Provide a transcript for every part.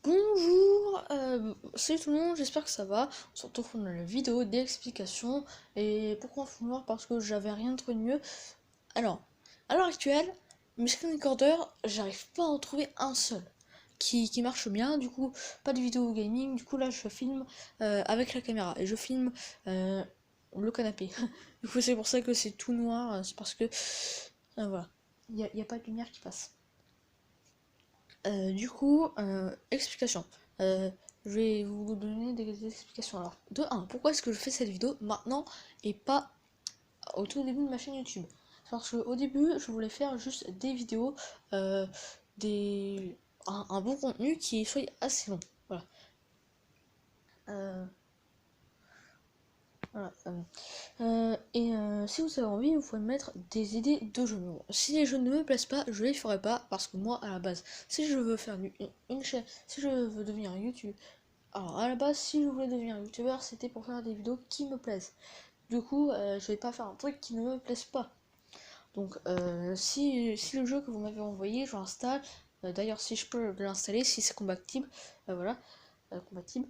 Bonjour, salut tout le monde, j'espère que ça va. On se retrouve pour une vidéo d'explication. Et pourquoi on fout noir? Parce que j'avais rien de mieux. Alors, à l'heure actuelle, mes screen recorders, j'arrive pas à en trouver un seul qui marche bien. Du coup, pas de vidéo gaming. Du coup, là, je filme avec la caméra et je filme le canapé. Du coup, c'est pour ça que c'est tout noir. C'est parce que voilà, il y a pas de lumière qui passe. Explication. Je vais vous donner des explications. Alors, de 1, pourquoi est-ce que je fais cette vidéo maintenant et pas au tout début de ma chaîne YouTube? Parce qu'au début, je voulais faire juste des vidéos, euh, un bon contenu qui soit assez long. Voilà. Euh, si vous avez envie, vous pouvez mettre des idées de jeux. Bon, si les jeux ne me plaisent pas, je les ferai pas parce que moi, à la base, si je veux faire une chaîne, si je veux devenir YouTube, alors à la base, si je voulais devenir youtubeur, c'était pour faire des vidéos qui me plaisent. Du coup, je vais pas faire un truc qui ne me plaise pas. Donc, si le jeu que vous m'avez envoyé, je l'installe. D'ailleurs, si je peux l'installer, si c'est compatible, voilà, compatible.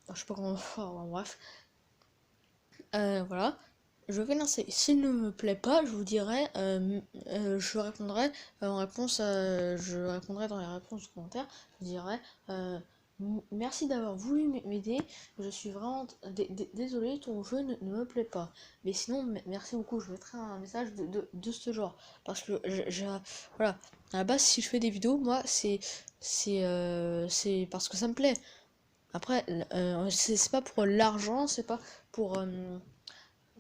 Alors, je sais pas comment. Enfin, bref. Voilà, je vais lancer. S'il ne me plaît pas, je vous dirai, je répondrai je répondrai dans les réponses du commentaire. Je dirai merci d'avoir voulu m'aider. Je suis vraiment désolé, ton jeu ne me plaît pas. Mais sinon, merci beaucoup. Je mettrai un message de ce genre parce que voilà. À la base, si je fais des vidéos, moi, c'est parce que ça me plaît. Après, c'est pas pour l'argent, c'est pas pour,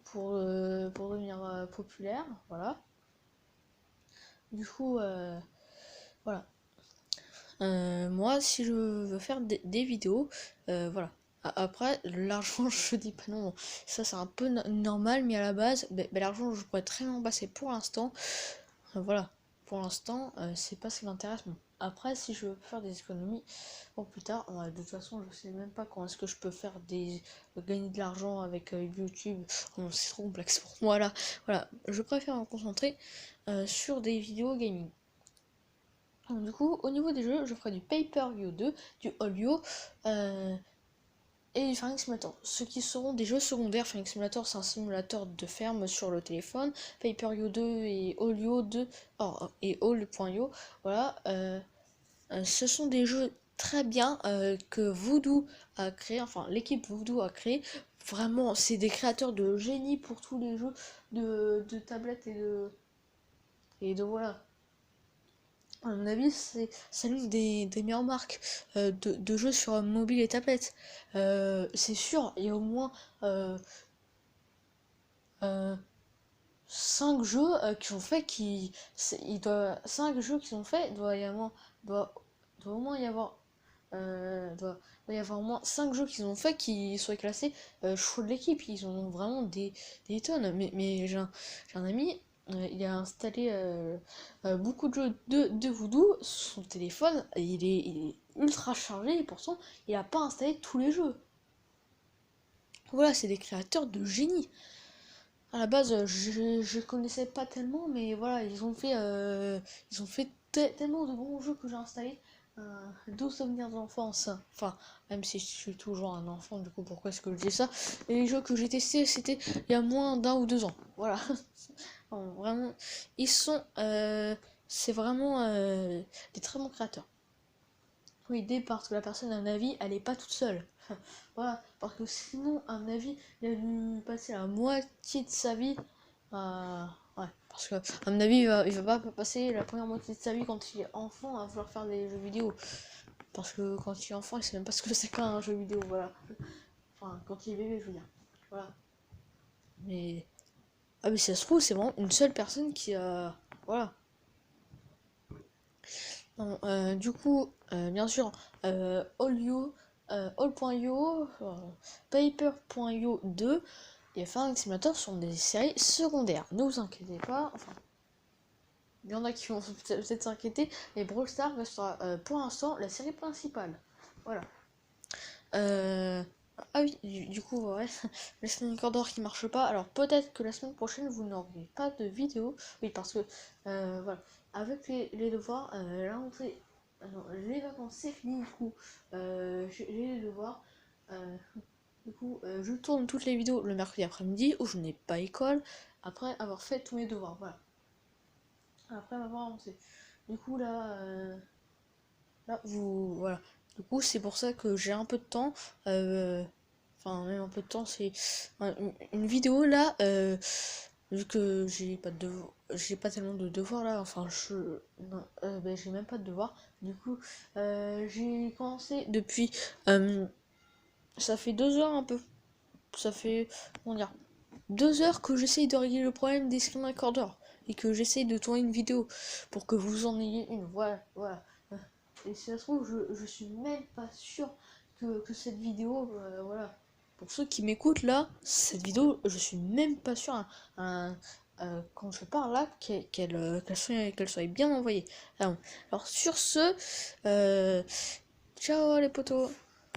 pour devenir populaire, voilà. Du coup, voilà. Moi, si je veux faire des vidéos, voilà. Après, l'argent, je dis pas non, ça c'est un peu normal, mais à la base, l'argent, je pourrais très bien en passer pour l'instant. Voilà, pour l'instant, c'est pas ce qui m'intéresse. Bon. Après, si je veux faire des économies pour plus tard, de toute façon, je sais même pas quand est-ce que je peux faire gagner de l'argent avec YouTube. Oh, c'est trop complexe pour moi là. Voilà, je préfère me concentrer sur des vidéos gaming. Donc, du coup, au niveau des jeux, je ferai du Pay-Per-View 2, du Olio, et du Farming Simulator. Ce qui seront des jeux secondaires. Farming Simulator, c'est un simulateur de ferme sur le téléphone. Pay-Per-View 2 et Olio 2 et All.io, voilà. Ce sont des jeux très bien que Voodoo a créé, enfin l'équipe Voodoo a créé. Vraiment, c'est des créateurs de génie pour tous les jeux de tablettes et de voilà. À mon avis, c'est l'une des meilleures marques de jeux sur mobile et tablette. C'est sûr, il y a au moins 5 jeux qui sont faits qui. 5 jeux qui sont faits, doit au moins y avoir. Doit y avoir au moins 5 jeux qu'ils ont fait qui soient classés choix de l'équipe. Ils ont vraiment des tonnes. Mais j'ai un ami, il a installé beaucoup de jeux de Voodoo sur son téléphone. Il est ultra chargé et pourtant il a pas installé tous les jeux. Voilà, c'est des créateurs de génie. À la base, je connaissais pas tellement, mais voilà, ils ont fait tellement de bons jeux que j'ai installés. Doux souvenirs d'enfance. Enfin, même si je suis toujours un enfant, du coup, pourquoi est-ce que je dis ça? Et les jeux que j'ai testés, c'était il y a moins d'1 ou 2 ans. Voilà. Bon, vraiment, c'est vraiment des très bons créateurs. Faut aider parce que la personne a un avis, elle est pas toute seule. Voilà, parce que sinon, à mon avis, il a dû passer la moitié de sa vie. Ouais, parce que, à mon avis, il va pas passer la première moitié de sa vie quand il est enfant à vouloir faire des jeux vidéo. Parce que quand il est enfant, il sait même pas ce que c'est qu'un jeu vidéo, voilà. Enfin, quand il est bébé, je veux dire. Voilà. Mais. Ah, mais si ça se trouve, c'est vraiment une seule personne qui a. Voilà. Non, du coup, bien sûr, All.io, Paper.io 2 et Farming Simulator sont des séries secondaires. Ne vous inquiétez pas, enfin, il y en a qui vont peut-être s'inquiéter, mais Brawl Stars restera pour l'instant la série principale. Voilà. Ah oui, du coup, ouais, le screen recorder qui marche pas. Alors peut-être que la semaine prochaine vous n'aurez pas de vidéo. Oui, parce que voilà, avec les devoirs, la rentrée les vacances c'est fini, du coup j'ai les devoirs. Du coup, je tourne toutes les vidéos le mercredi après-midi où je n'ai pas école, après avoir fait tous mes devoirs, voilà. Après m'avoir avancé. Du coup là vous voilà. Du coup c'est pour ça que j'ai un peu de temps. Enfin même un peu de temps, c'est une vidéo là. Vu que j'ai pas de devoir, j'ai pas tellement de devoirs là. Enfin non, ben, j'ai même pas de devoirs. Du coup j'ai commencé depuis. Ça fait 2 heures un peu. Ça fait comment dire 2 heures que j'essaye de régler le problème des screen recorders et que j'essaye de tourner une vidéo pour que vous en ayez une. Voilà. Et si ça se trouve, je suis même pas sûr que cette vidéo, voilà. Pour ceux qui m'écoutent là, cette vidéo, je suis même pas sûr quand je parle là qu'elle soit bien envoyée. Alors sur ce, ciao les potos.